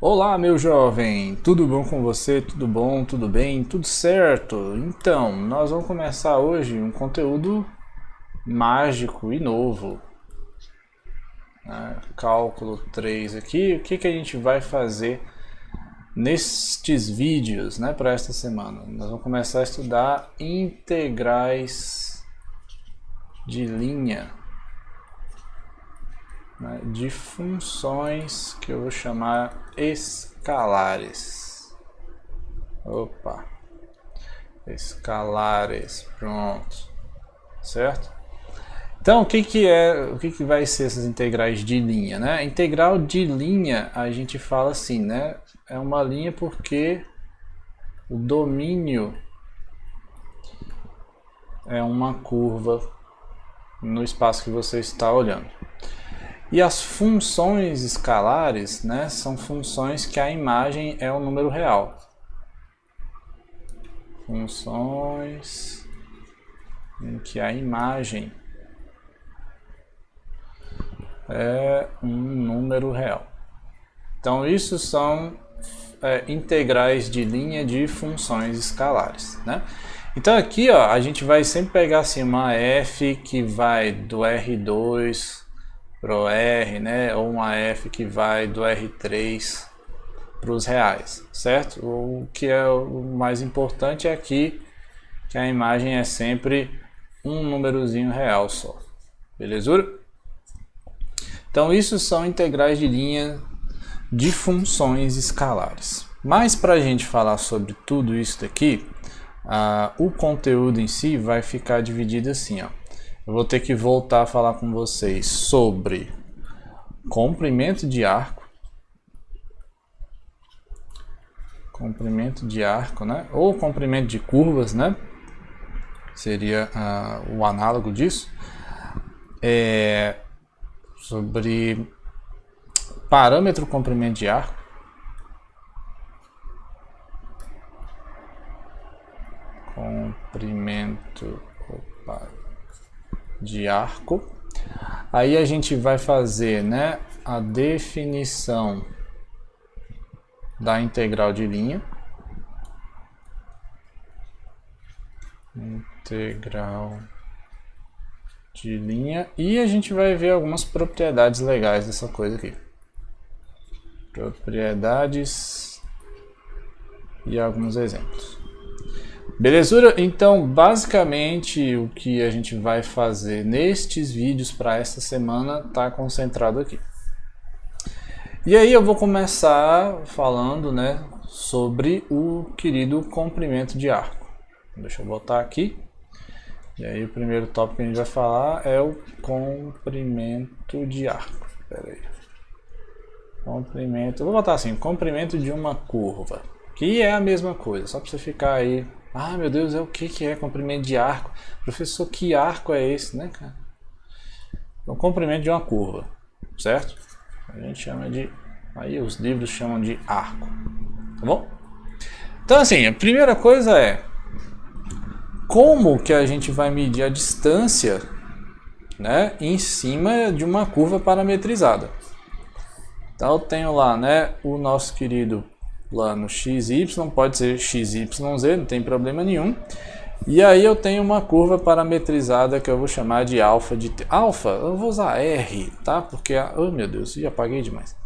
Olá, meu jovem, tudo bom com você? Tudo bom? Tudo bem? Tudo certo? Então, nós vamos começar hoje um conteúdo mágico e novo, né? Cálculo 3 aqui. O que a gente vai fazer nestes vídeos, né, para esta semana? Nós vamos começar a estudar integrais de linha, né, de funções que eu vou chamar escalares. Opa! Escalares, pronto, certo? Então, o que vai ser essas integrais de linha, né? Integral de linha, a gente fala assim, né? É uma linha porque o domínio é uma curva no espaço que você está olhando. E as funções escalares, né, são funções que a imagem é um número real. Funções em que a imagem é um número real. Então, isso são integrais de linha de funções escalares, né? Então aqui, ó, a gente vai sempre pegar assim uma f que vai do R2 para o R, né? Ou uma f que vai do R3 para os reais, certo? O que é o mais importante é aqui que a imagem é sempre um númerozinho real só, belezura? Então isso são integrais de linha de funções escalares. Mas para a gente falar sobre tudo isso daqui, o conteúdo em si vai ficar dividido assim, ó. Eu vou ter que voltar a falar com vocês sobre comprimento de arco, né? Ou comprimento de curvas, né? Seria o análogo disso. Sobre parâmetro comprimento de arco, de arco. Aí a gente vai fazer, né, a definição da integral de linha. Integral de linha. E a gente vai ver algumas propriedades legais dessa coisa aqui. Propriedades e alguns exemplos. Belezura? Então, basicamente, o que a gente vai fazer nestes vídeos para esta semana está concentrado aqui. E aí eu vou começar falando, né, sobre o querido comprimento de arco. Deixa eu botar aqui. E aí o primeiro tópico que a gente vai falar é o comprimento de arco. Espera aí. Comprimento, vou botar assim, comprimento de uma curva, que é a mesma coisa, só para você ficar aí, ah meu Deus, é o que é comprimento de arco? Professor, que arco é esse, né, cara? É o comprimento de uma curva, certo? A gente chama de, aí os livros chamam de arco, tá bom? Então assim, a primeira coisa é, como que a gente vai medir a distância, né, em cima de uma curva parametrizada? Então eu tenho lá, né, o nosso querido plano XY, pode ser XYZ, não tem problema nenhum. E aí eu tenho uma curva parametrizada que eu vou chamar de alfa de t. Alfa, eu vou usar R, tá? Porque, oh meu Deus, já apaguei demais.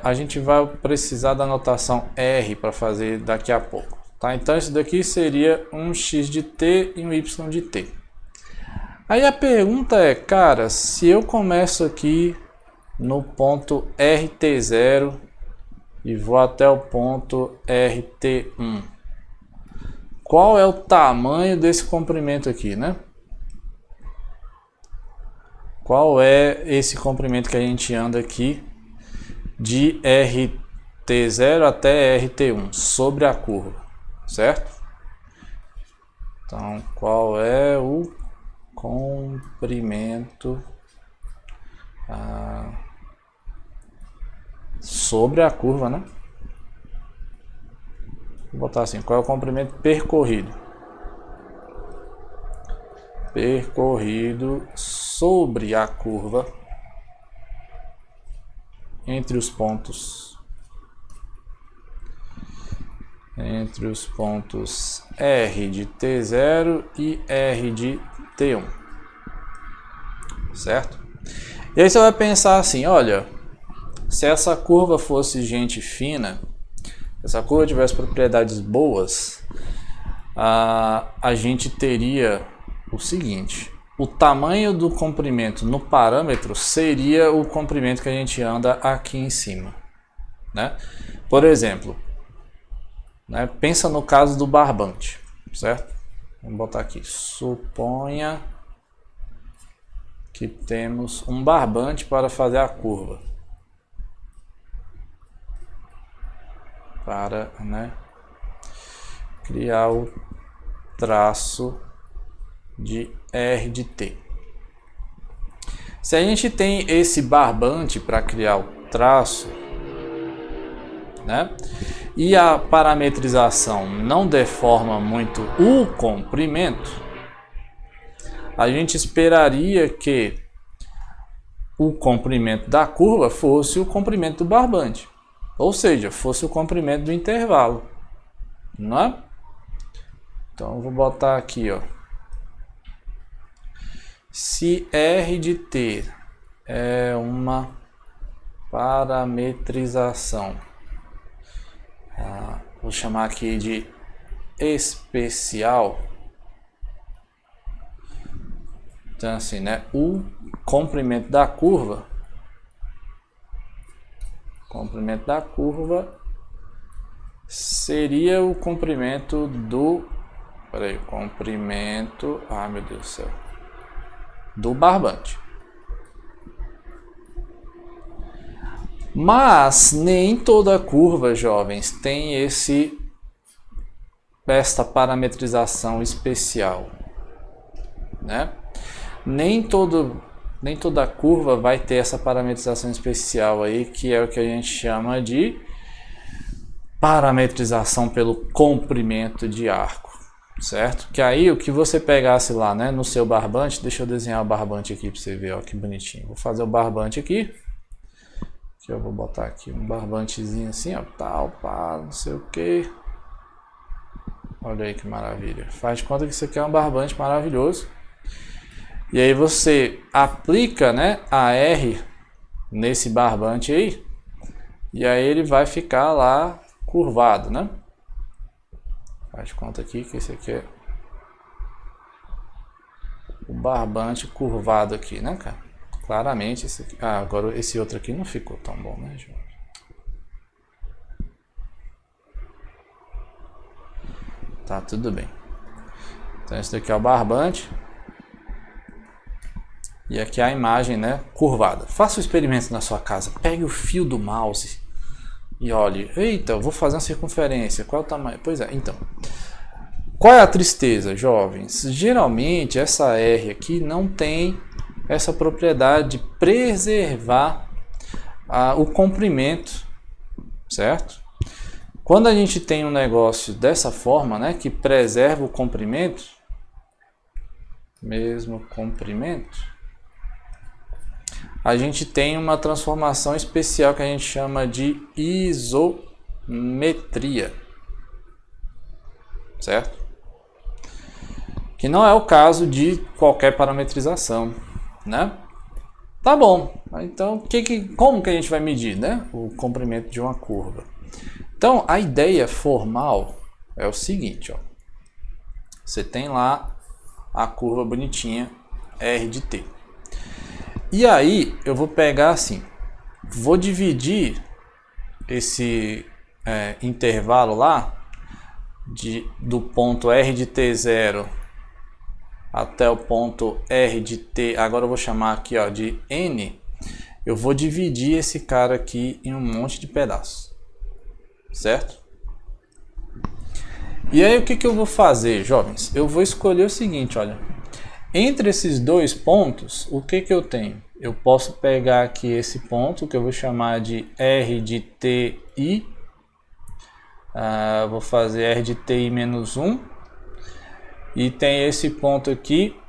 A gente vai precisar da notação R para fazer daqui a pouco, tá? Então isso daqui seria um x de t e um y de t. Aí a pergunta é, cara, se eu começo aqui no ponto RT0 e vou até o ponto RT1, qual é o tamanho desse comprimento aqui, né? Qual é esse comprimento que a gente anda aqui de RT0 até RT1 sobre a curva, certo? Então, qual é o comprimento sobre a curva, né? Vou botar assim, qual é o comprimento percorrido? Percorrido sobre a curva entre os pontos R de T0 e R de T1, certo? E aí você vai pensar assim, olha, se essa curva fosse gente fina, se essa curva tivesse propriedades boas, a gente teria o seguinte: o tamanho do comprimento no parâmetro seria o comprimento que a gente anda aqui em cima, né? Por exemplo, né, pensa no caso do barbante, certo? Vamos botar aqui, suponha que temos um barbante para fazer a curva, para, né, criar o traço de R de T. Se a gente tem esse barbante para criar o traço, né, e a parametrização não deforma muito o comprimento, a gente esperaria que o comprimento da curva fosse o comprimento do barbante, ou seja, fosse o comprimento do intervalo, não é? Então eu vou botar aqui, ó. Se R de T é uma parametrização, vou chamar aqui de especial. Então assim, né, o comprimento da curva seria o comprimento do, comprimento, meu Deus do céu, do barbante. Mas nem toda curva, jovens, tem esta parametrização especial, né? Nem toda curva vai ter essa parametrização especial aí, que é o que a gente chama de parametrização pelo comprimento de arco, certo? Que aí o que você pegasse lá, né, no seu barbante, deixa eu desenhar o barbante aqui para você ver, ó, que bonitinho. Vou fazer o barbante aqui, que eu vou botar aqui um barbantezinho assim, ó, tal, pá, não sei o que. Olha aí que maravilha. Faz de conta que isso aqui é um barbante maravilhoso. E aí você aplica, né, a R nesse barbante aí, e aí ele vai ficar lá curvado, né? Faz de conta aqui que esse aqui é o barbante curvado aqui, né, cara? Claramente esse aqui. Agora esse outro aqui não ficou tão bom, né, João? Tá, tudo bem. Então esse daqui é o barbante. E aqui a imagem, né, curvada. Faça o experimento na sua casa. Pegue o fio do mouse e olhe. Eita, eu vou fazer uma circunferência. Qual é o tamanho? Pois é, então. Qual é a tristeza, jovens? Geralmente essa R aqui não tem essa propriedade de preservar o comprimento, certo? Quando a gente tem um negócio dessa forma, né, que preserva o comprimento, mesmo comprimento, a gente tem uma transformação especial que a gente chama de isometria, certo? Que não é o caso de qualquer parametrização, né? Tá bom, então como que a gente vai medir, né, o comprimento de uma curva? Então a ideia formal é o seguinte, ó. Você tem lá a curva bonitinha R de T. E aí eu vou pegar assim, vou dividir esse intervalo lá do ponto R de T0 até o ponto R de T, agora eu vou chamar aqui, ó, de N. Eu vou dividir esse cara aqui em um monte de pedaços, certo? E aí o que eu vou fazer, jovens? Eu vou escolher o seguinte, olha. Entre esses dois pontos, o que eu tenho? Eu posso pegar aqui esse ponto, que eu vou chamar de R de TI. Vou fazer R de TI menos 1. E tem esse ponto aqui,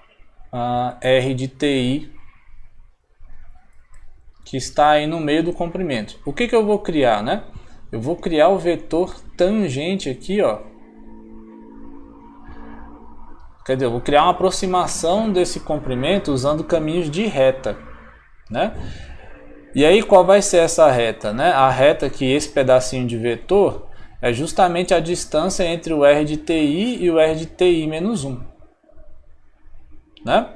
R de TI que está aí no meio do comprimento. O que eu vou criar, né? Eu vou criar o vetor tangente aqui, ó. Quer dizer, eu vou criar uma aproximação desse comprimento usando caminhos de reta, né? E aí qual vai ser essa reta, né? A reta que esse pedacinho de vetor é justamente a distância entre o R de TI e o R de TI menos 1, né?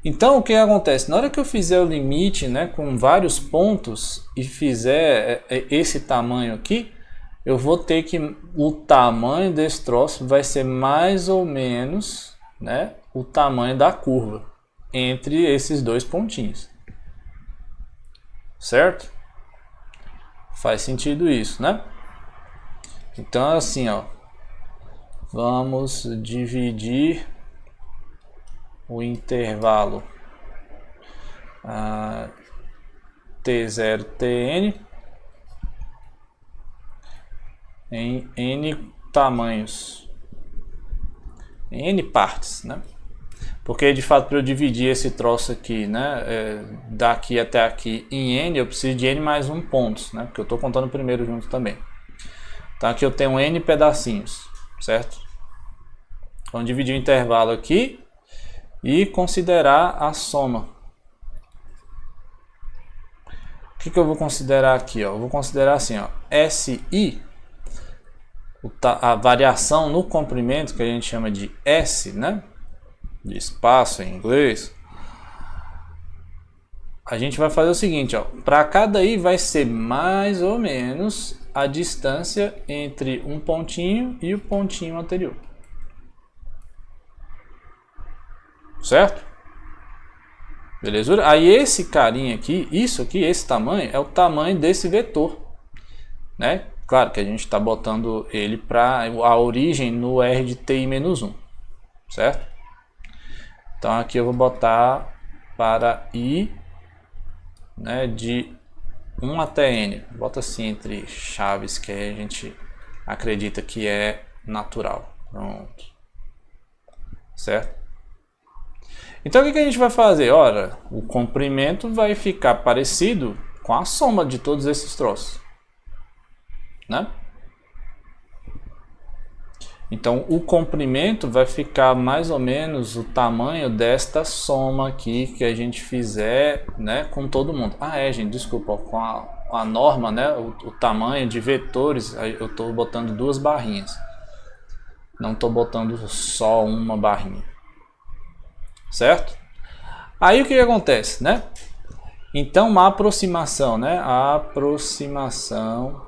Então o que acontece? Na hora que eu fizer o limite, né, com vários pontos e fizer esse tamanho aqui, eu vou ter que o tamanho desse troço vai ser mais ou menos, né, o tamanho da curva entre esses dois pontinhos. Certo? Faz sentido isso, né? Então assim, ó, vamos dividir o intervalo T0, Tn em N tamanhos, em N partes, né? Porque de fato para eu dividir esse troço aqui, né, daqui até aqui em N, eu preciso de N mais 1 pontos, né? Porque eu estou contando primeiro junto também. Então aqui eu tenho N pedacinhos, certo? Vamos dividir o intervalo aqui e considerar a soma. O que eu vou considerar aqui? Ó? Eu vou considerar assim, ó, SI, a variação no comprimento, que a gente chama de S, né? De espaço em inglês. A gente vai fazer o seguinte, ó, para cada I vai ser mais ou menos a distância entre um pontinho e o pontinho anterior. Certo? Beleza? Aí esse carinha aqui, isso aqui, esse tamanho, é o tamanho desse vetor, né? Claro que a gente está botando ele para a origem no R de TI menos 1, certo? Então aqui eu vou botar para I, né, de 1 até N. Bota assim entre chaves que a gente acredita que é natural. Pronto. Certo? Então o que a gente vai fazer? Ora, o comprimento vai ficar parecido com a soma de todos esses troços, né? Então o comprimento vai ficar mais ou menos o tamanho desta soma aqui que a gente fizer, né, com todo mundo. Gente, desculpa, com a norma, né, o tamanho de vetores, eu estou botando 2 barrinhas. Não estou botando só uma barrinha. Certo? Aí o que acontece, né? Então uma aproximação, né? A aproximação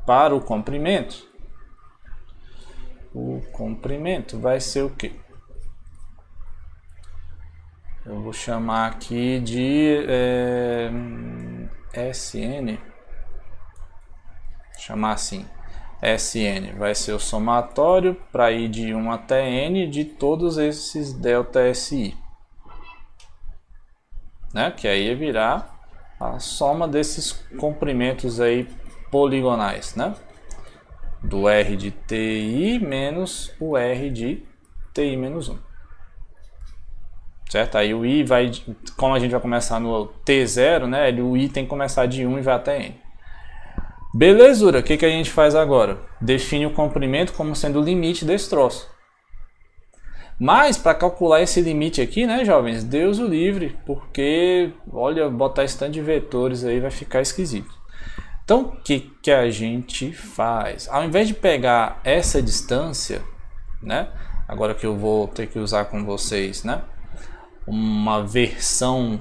para o comprimento. O comprimento vai ser o quê? Eu vou chamar aqui de SN. Vou chamar assim. SN vai ser o somatório para ir de 1 até N de todos esses delta SI. Né? Que aí virá a soma desses comprimentos aí poligonais, né? Do R de TI menos o R de TI menos 1. Certo? Aí o I vai, como a gente vai começar no T0, né? O I tem que começar de 1 e vai até N. Belezura, o que a gente faz agora? Define o comprimento como sendo o limite desse troço. Mas para calcular esse limite aqui, né, jovens, Deus o livre, porque, olha, botar esse tanto de vetores aí vai ficar esquisito. Então, o que a gente faz? Ao invés de pegar essa distância, né, agora que eu vou ter que usar com vocês, né, uma versão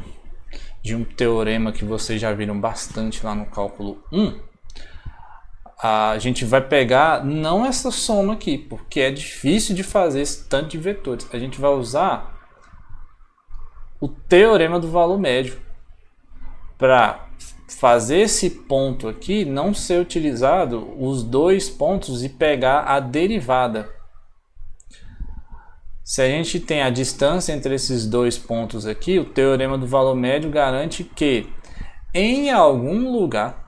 de um teorema que vocês já viram bastante lá no cálculo 1, a gente vai pegar não essa soma aqui, porque é difícil de fazer esse tanto de vetores. A gente vai usar o teorema do valor médio para fazer esse ponto aqui não ser utilizado os 2 pontos e pegar a derivada. Se a gente tem a distância entre esses 2 pontos aqui, o teorema do valor médio garante que em algum lugar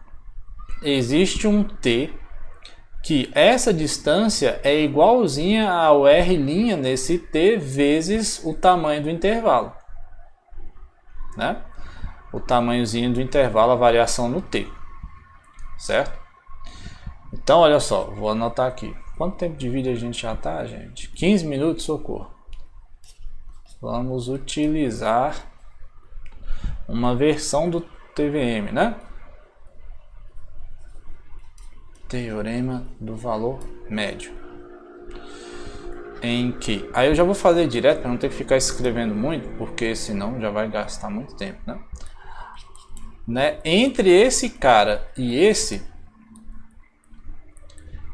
existe um T que essa distância é igualzinha ao R' nesse T vezes o tamanho do intervalo, né? o tamanhozinho do intervalo, a variação no t, certo? Então, olha só, vou anotar aqui. Quanto tempo de vídeo a gente já tá, gente? 15 minutos, socorro. Vamos utilizar uma versão do TVM, né? Teorema do valor médio. Em que... Aí eu já vou fazer direto para não ter que ficar escrevendo muito, porque senão já vai gastar muito tempo, né? Entre esse cara e esse,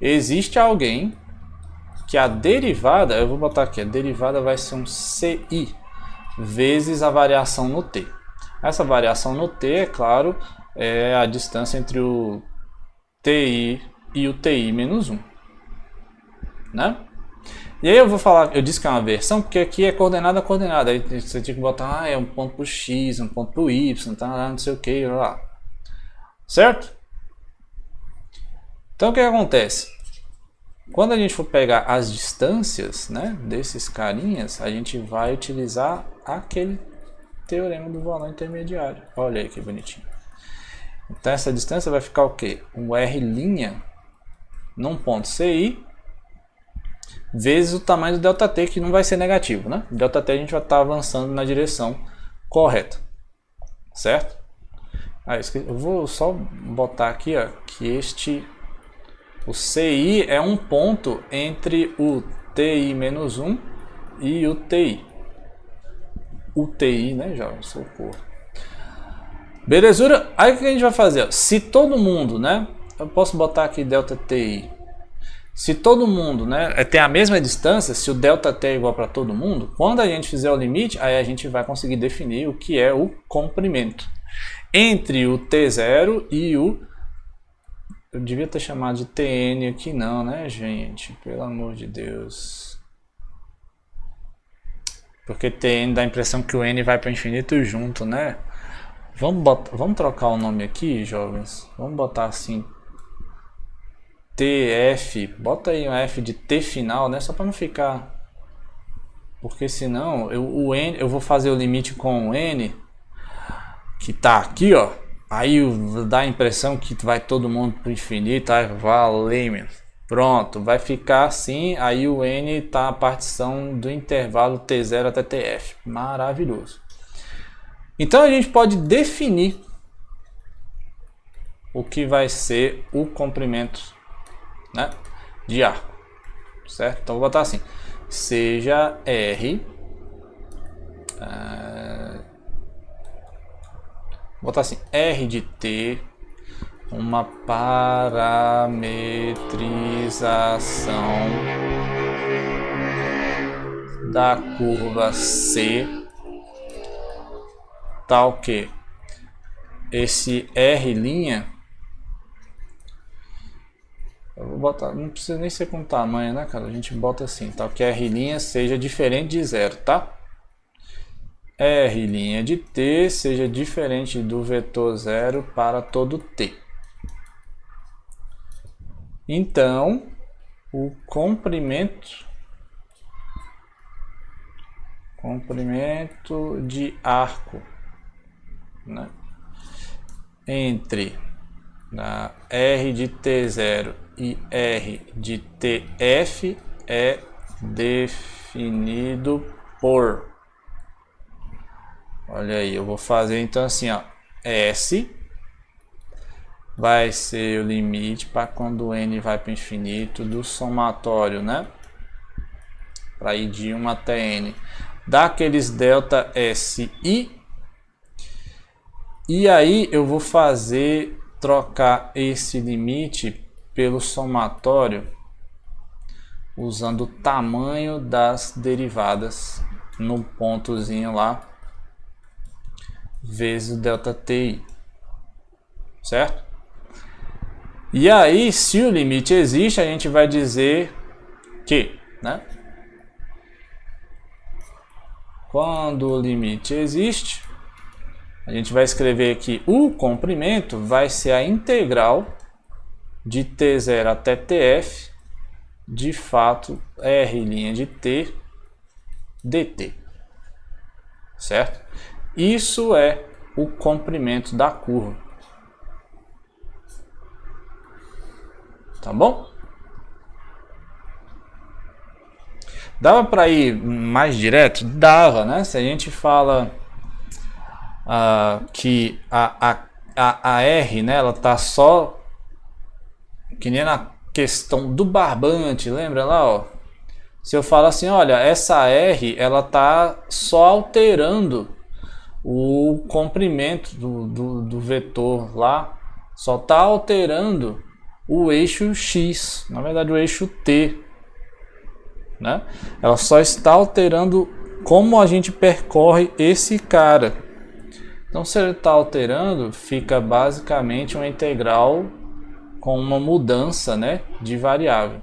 existe alguém que a derivada, eu vou botar aqui, a derivada vai ser um CI vezes a variação no t. Essa variação no t, é claro, é a distância entre o TI e o TI menos 1, né? E aí eu vou falar, eu disse que é uma versão, porque aqui é coordenada a coordenada, aí você tinha que botar, é um ponto pro x, um ponto pro y, tá, não sei o que, lá. Certo? Então o que acontece? Quando a gente for pegar as distâncias, né, desses carinhas, a gente vai utilizar aquele teorema do valor intermediário. Olha aí que bonitinho. Então essa distância vai ficar o quê? Um R' num ponto CI vezes o tamanho do ΔT, que não vai ser negativo, né? O ΔT a gente vai estar avançando na direção correta, certo? Eu vou só botar aqui, ó, que o CI é um ponto entre o TI menos 1 e o TI. O TI, né, jovem? Socorro. Belezura? Aí o que a gente vai fazer? Se todo mundo, né? Eu posso botar aqui ΔTI. Se todo mundo, né, tem a mesma distância, se o ΔT é igual para todo mundo, quando a gente fizer o limite, aí a gente vai conseguir definir o que é o comprimento entre o T0 e o... Eu devia ter chamado de TN aqui não, né, gente? Pelo amor de Deus. Porque TN dá a impressão que o N vai para o infinito junto, né? Vamos trocar o nome aqui, jovens. Vamos botar assim... TF, bota aí um F de T final, né? Só para não ficar, porque senão o N, eu vou fazer o limite com o N que tá aqui, ó. Aí dá a impressão que vai todo mundo pro infinito, aí valeu, pronto, vai ficar assim. Aí o N tá a partição do intervalo T0 até TF, maravilhoso. Então a gente pode definir o que vai ser o comprimento, né, de arco, certo? Então vou botar assim, seja R, vou botar assim, R de T, uma parametrização da curva C, tal que esse R', eu vou botar, não precisa nem ser com tamanho, né, cara? A gente bota assim, tal que R' seja diferente de zero, tá? R' de T seja diferente do vetor zero para todo T. Então, o comprimento de arco, né, entre R de T0 e R de TF é definido por, olha aí, eu vou fazer então assim, ó, S vai ser o limite para quando o N vai para o infinito do somatório, né, para ir de 1 até N, daqueles delta SI, e aí eu vou trocar esse limite pelo somatório usando o tamanho das derivadas no pontozinho lá vezes o ΔTI, certo? E aí, se o limite existe, a gente vai dizer que, né, quando o limite existe, a gente vai escrever que o comprimento vai ser a integral de T0 até TF, de fato, R' de T dt, certo? Isso é o comprimento da curva. Tá bom? Dava para ir mais direto? Dava, né? Se a gente fala que a R, né, ela tá só que nem na questão do barbante, lembra lá, ó? Se eu falo assim, olha, essa R, ela tá só alterando o comprimento do vetor lá, só tá alterando o eixo X, na verdade o eixo T, né? Ela só está alterando como a gente percorre esse cara. Então, se ele está alterando, fica basicamente uma integral com uma mudança, né, de variável.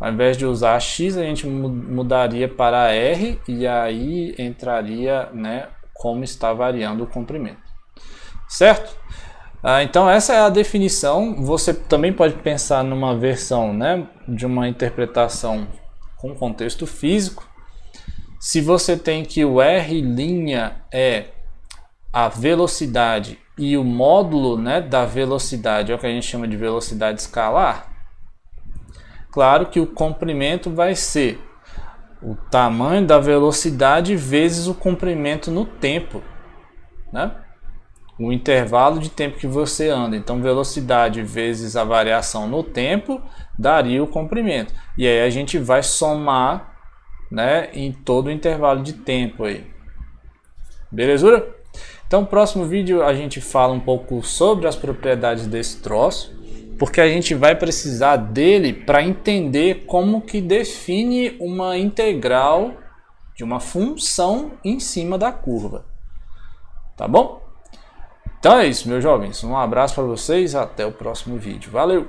Ao invés de usar x, a gente mudaria para r e aí entraria, né, como está variando o comprimento. Certo? Então essa é a definição. Você também pode pensar numa versão, né, de uma interpretação com contexto físico. Se você tem que o r' é a velocidade e o módulo, né, da velocidade é o que a gente chama de velocidade escalar, claro que o comprimento vai ser o tamanho da velocidade vezes o comprimento no tempo, né? O intervalo de tempo que você anda. Então, velocidade vezes a variação no tempo daria o comprimento. E aí a gente vai somar, né, em todo o intervalo de tempo aí. Belezura? Então, no próximo vídeo a gente fala um pouco sobre as propriedades desse troço, porque a gente vai precisar dele para entender como que define uma integral de uma função em cima da curva. Tá bom? Então é isso, meus jovens. Um abraço para vocês, até o próximo vídeo. Valeu!